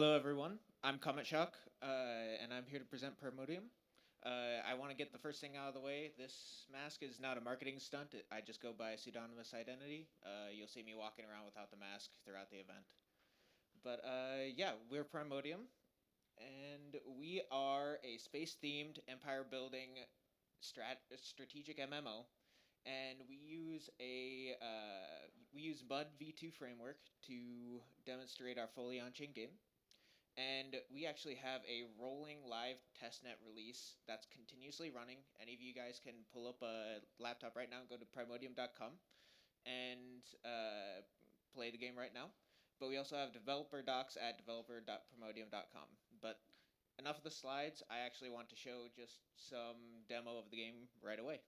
Hello, everyone. I'm Comet Shock, and I'm here to present Primodium. I want to get the first thing out of the way. This mask is not a marketing stunt. I just go by a pseudonymous identity. You'll see me walking around without the mask throughout the event. But yeah, we're Primodium, and we are a space-themed empire-building strategic MMO, and we use Mud V2 framework to demonstrate our fully on-chain game. And we actually have a rolling live testnet release that's continuously running. Any of you guys can pull up a laptop right now and go to primodium.com and play the game right now. But we also have developer docs at developer.primodium.com. But enough of the slides. I actually want to show just some demo of the game right away.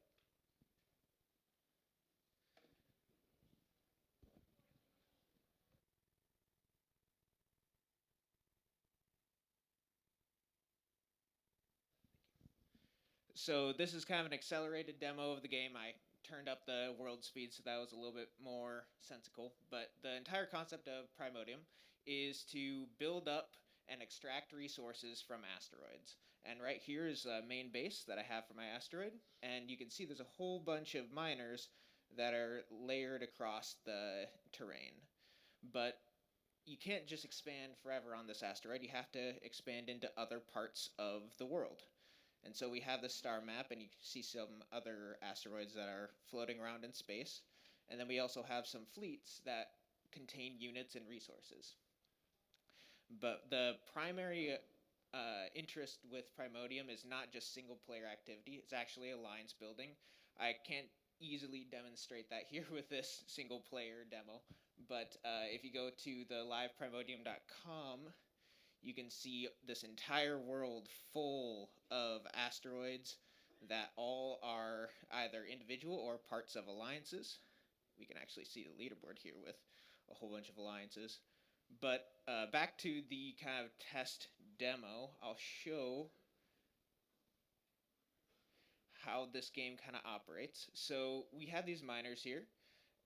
So this is kind of an accelerated demo of the game. I turned up the world speed so that was a little bit more sensical. But the entire concept of Primodium is to build up and extract resources from asteroids. And right here is a main base that I have for my asteroid. And you can see there's a whole bunch of miners that are layered across the terrain. But you can't just expand forever on this asteroid. You have to expand into other parts of the world. And so we have the star map, and you see some other asteroids that are floating around in space. And then we also have some fleets that contain units and resources. But the primary interest with Primodium is not just single player activity, it's actually alliance building. I can't easily demonstrate that here with this single player demo, but if you go to the liveprimodium.com, you can see this entire world full of asteroids that all are either individual or parts of alliances. We can actually see the leaderboard here with a whole bunch of alliances. But back to the kind of test demo, I'll show how this game kind of operates. So we have these miners here,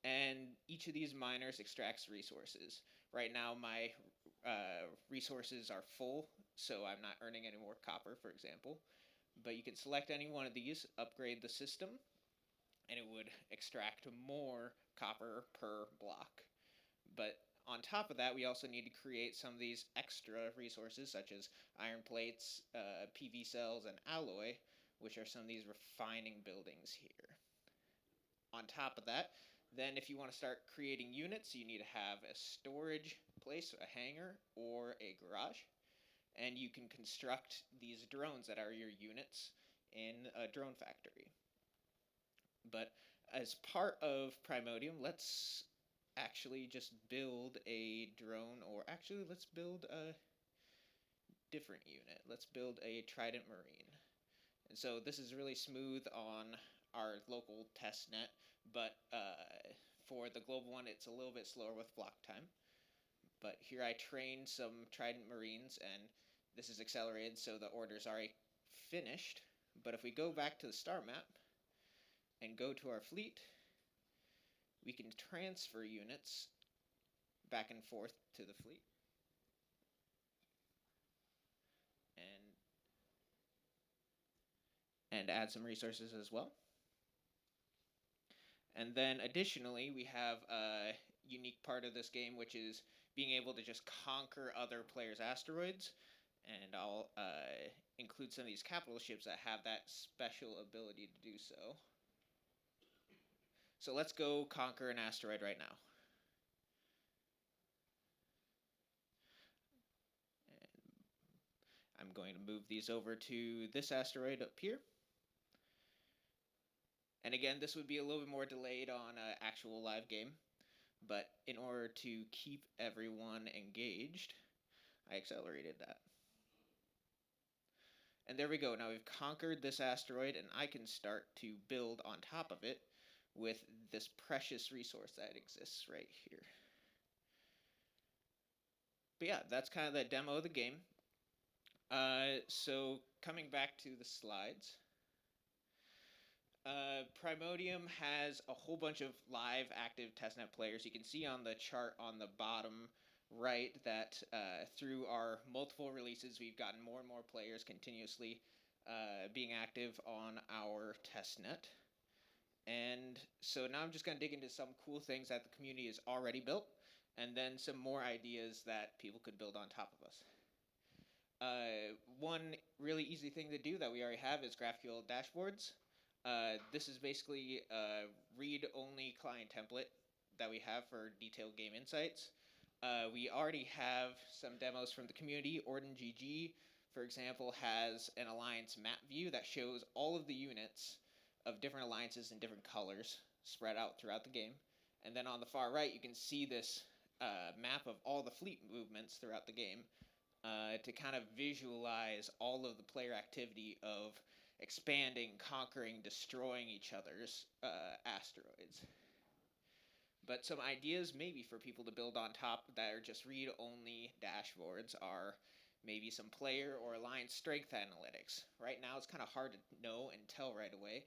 and each of these miners extracts resources. Right now, my resources are full, so I'm not earning any more copper, for example. But you can select any one of these, upgrade the system, and it would extract more copper per block. But on top of that, we also need to create some of these extra resources, such as iron plates, PV cells, and alloy, which are some of these refining buildings here. On top of that, then if you want to start creating units, you need to have a storage place, a hangar, or a garage. And you can construct these drones that are your units in a drone factory. But as part of Primodium, let's actually just build a drone, or actually let's build a different unit. Let's build a Trident Marine. And so this is really smooth on our local test net, but for the global one, it's a little bit slower with block time. But here I trained some Trident Marines, and this is accelerated, so the order's already finished. But if we go back to the star map and go to our fleet, we can transfer units back and forth to the fleet. And add some resources as well. And then additionally, we have a unique part of this game, which is being able to just conquer other players' asteroids. And I'll include some of these capital ships that have that special ability to do so. So let's go conquer an asteroid right now. And I'm going to move these over to this asteroid up here. And again, this would be a little bit more delayed on an actual live game. But in order to keep everyone engaged, I accelerated that. And there we go. Now we've conquered this asteroid, and I can start to build on top of it with this precious resource that exists right here. But yeah, that's kind of the demo of the game. So coming back to the slides. Primodium has a whole bunch of live active testnet players. You can see on the chart on the bottom right that through our multiple releases, we've gotten more and more players continuously being active on our testnet. And so now I'm just going to dig into some cool things that the community has already built, and then some more ideas that people could build on top of us. One really easy thing to do that we already have is GraphQL dashboards. This is basically a read-only client template that we have for detailed game insights. We already have some demos from the community. OrdenGG, for example, has an alliance map view that shows all of the units of different alliances in different colors spread out throughout the game. And then on the far right, you can see this map of all the fleet movements throughout the game to kind of visualize all of the player activity of expanding, conquering, destroying each other's asteroids. But some ideas maybe for people to build on top that are just read-only dashboards are maybe some player or alliance strength analytics. Right now it's kind of hard to know and tell right away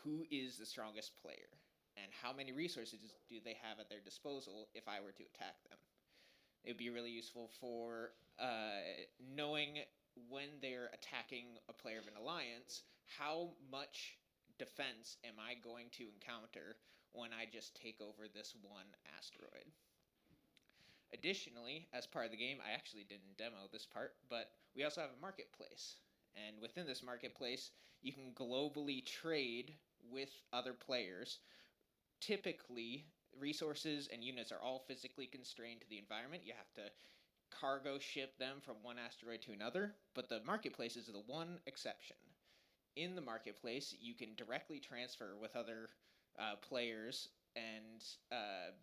who is the strongest player and how many resources do they have at their disposal if I were to attack them. It would be really useful for knowing when they're attacking a player of an alliance, how much defense am I going to encounter when I just take over this one asteroid. Additionally, as part of the game, I actually didn't demo this part, but we also have a marketplace. And within this marketplace, you can globally trade with other players. Typically, resources and units are all physically constrained to the environment. You have to cargo ship them from one asteroid to another, but the marketplace is the one exception. In the marketplace, you can directly transfer with other players and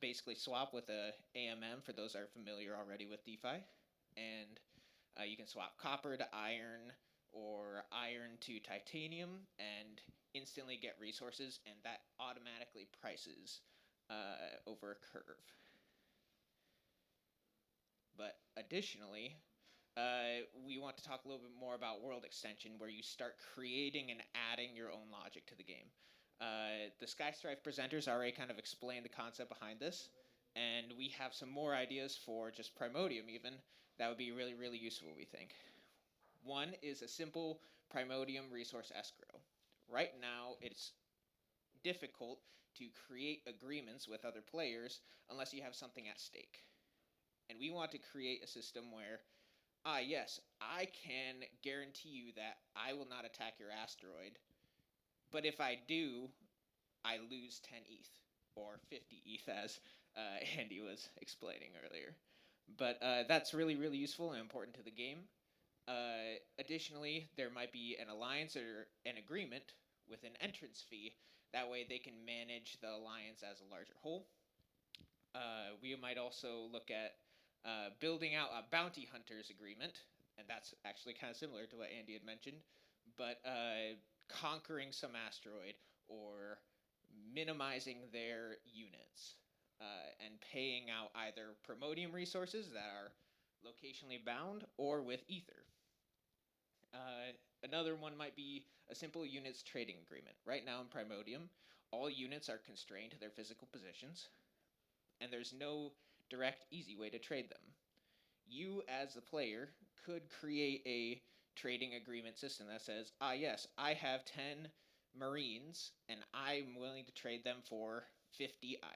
basically swap with a AMM for those that are familiar already with DeFi. And you can swap copper to iron or iron to titanium and instantly get resources, and that automatically prices over a curve. But additionally, we want to talk a little bit more about world extension, where you start creating and adding your own logic to the game. The Skystrife presenters already kind of explained the concept behind this, and we have some more ideas for just Primodium even that would be really, really useful, we think. One is a simple Primodium resource escrow. Right now, it's difficult to create agreements with other players unless you have something at stake. And we want to create a system where, yes, I can guarantee you that I will not attack your asteroid, but if I do, I lose 10 ETH, or 50 ETH, as Andy was explaining earlier. But that's really, really useful and important to the game. Additionally, there might be an alliance or an agreement with an entrance fee. That way they can manage the alliance as a larger whole. We might also look at building out a bounty hunters agreement, and that's actually kind of similar to what Andy had mentioned, but conquering some asteroid or minimizing their units and paying out either Primodium resources that are locationally bound or with Ether. Another one might be a simple units trading agreement. Right now in Primodium, all units are constrained to their physical positions, and there's no direct, easy way to trade them. You, as the player, could create a trading agreement system that says, yes, I have 10 Marines, and I'm willing to trade them for 50 iron.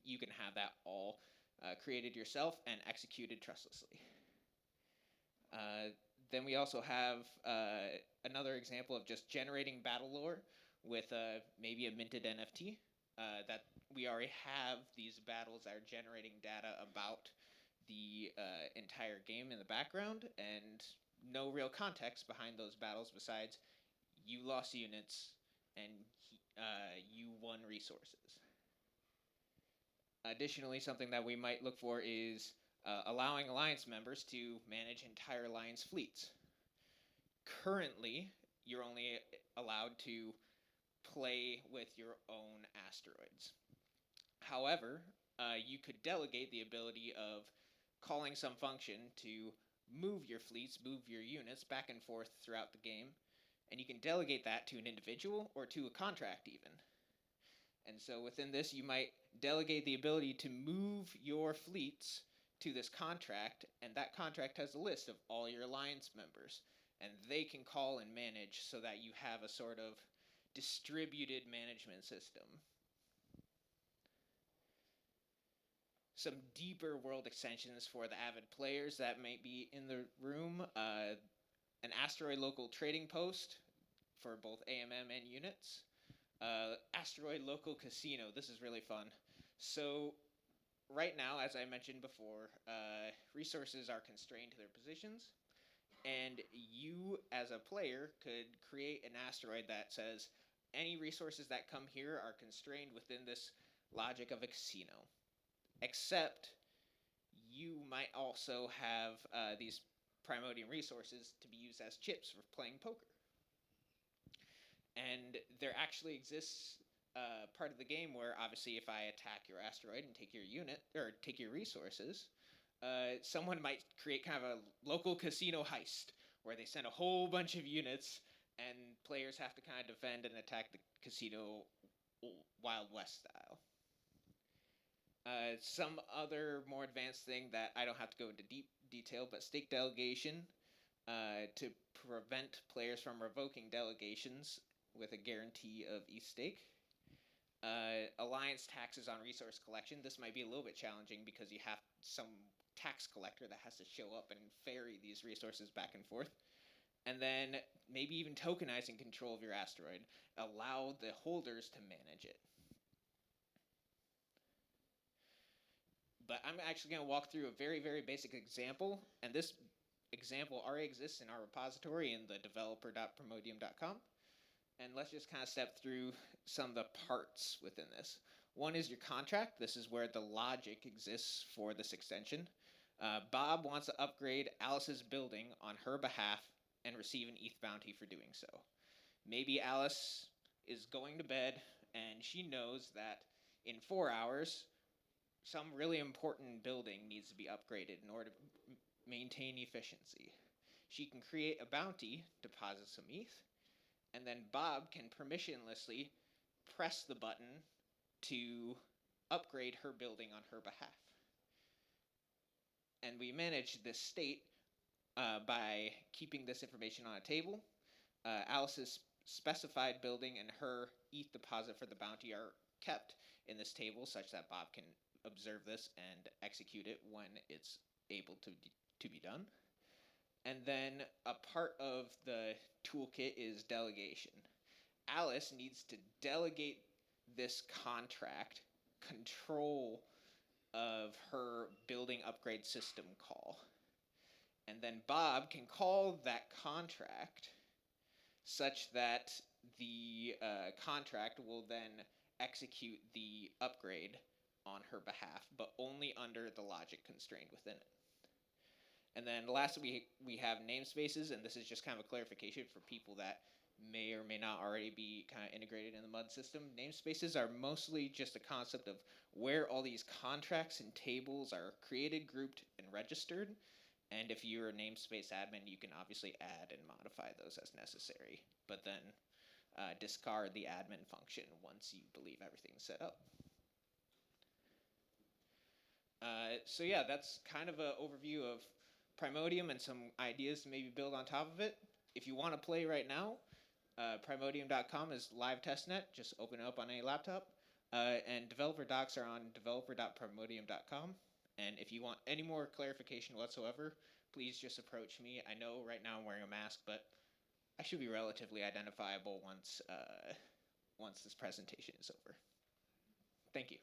You can have that all created yourself and executed trustlessly. Then we also have another example of just generating battle lore with maybe a minted NFT. That we already have these battles that are generating data about the entire game in the background, and no real context behind those battles besides you lost units and you won resources. Additionally, something that we might look for is allowing Alliance members to manage entire Alliance fleets. Currently, you're only allowed to play with your own asteroids. However, you could delegate the ability of calling some function to move your fleets, move your units back and forth throughout the game, and you can delegate that to an individual or to a contract even. And so within this, you might delegate the ability to move your fleets to this contract, and that contract has a list of all your alliance members, and they can call and manage so that you have a sort of distributed management system. Some deeper world extensions for the avid players that might be in the room. An asteroid local trading post for both AMM and units. Asteroid local casino. This is really fun. So right now, as I mentioned before, resources are constrained to their positions, and you as a player could create an asteroid that says any resources that come here are constrained within this logic of a casino. Except you might also have these Primodium resources to be used as chips for playing poker. And there actually exists part of the game where obviously if I attack your asteroid and take your unit, or take your resources, someone might create kind of a local casino heist where they send a whole bunch of units and players have to kind of defend and attack the casino Wild West style. Some other more advanced thing that I don't have to go into deep detail, but stake delegation to prevent players from revoking delegations with a guarantee of each stake. Alliance taxes on resource collection. This might be a little bit challenging because you have some tax collector that has to show up and ferry these resources back and forth. And then maybe even tokenizing control of your asteroid. Allow the holders to manage it. But I'm actually going to walk through a very, very basic example, and this example already exists in our repository in the developer.primodium.com. And let's just kind of step through some of the parts within this. One is your contract. This is where the logic exists for this extension. Bob wants to upgrade Alice's building on her behalf and receive an ETH bounty for doing so. Maybe Alice is going to bed and she knows that in 4 hours, some really important building needs to be upgraded in order to maintain efficiency. She can create a bounty, deposit some ETH, and then Bob can permissionlessly press the button to upgrade her building on her behalf. And we manage this state by keeping this information on a table. Alice's specified building and her ETH deposit for the bounty are kept in this table such that Bob can observe this and execute it when it's able to be done. And then a part of the toolkit is delegation. Alice needs to delegate this contract control of her building upgrade system call. And then Bob can call that contract such that the contract will then execute the upgrade on her behalf, but only under the logic constrained within it. And then lastly, we have namespaces, and this is just kind of a clarification for people that may or may not already be kind of integrated in the MUD system. Namespaces are mostly just a concept of where all these contracts and tables are created, grouped, and registered. And if you're a namespace admin, you can obviously add and modify those as necessary, but then discard the admin function once you believe everything's set up. So yeah, that's kind of an overview of Primodium and some ideas to maybe build on top of it. If you want to play right now, Primodium.com is live testnet. Just open it up on any laptop. And developer docs are on developer.primodium.com. And if you want any more clarification whatsoever, please just approach me. I know right now I'm wearing a mask, but I should be relatively identifiable once this presentation is over. Thank you.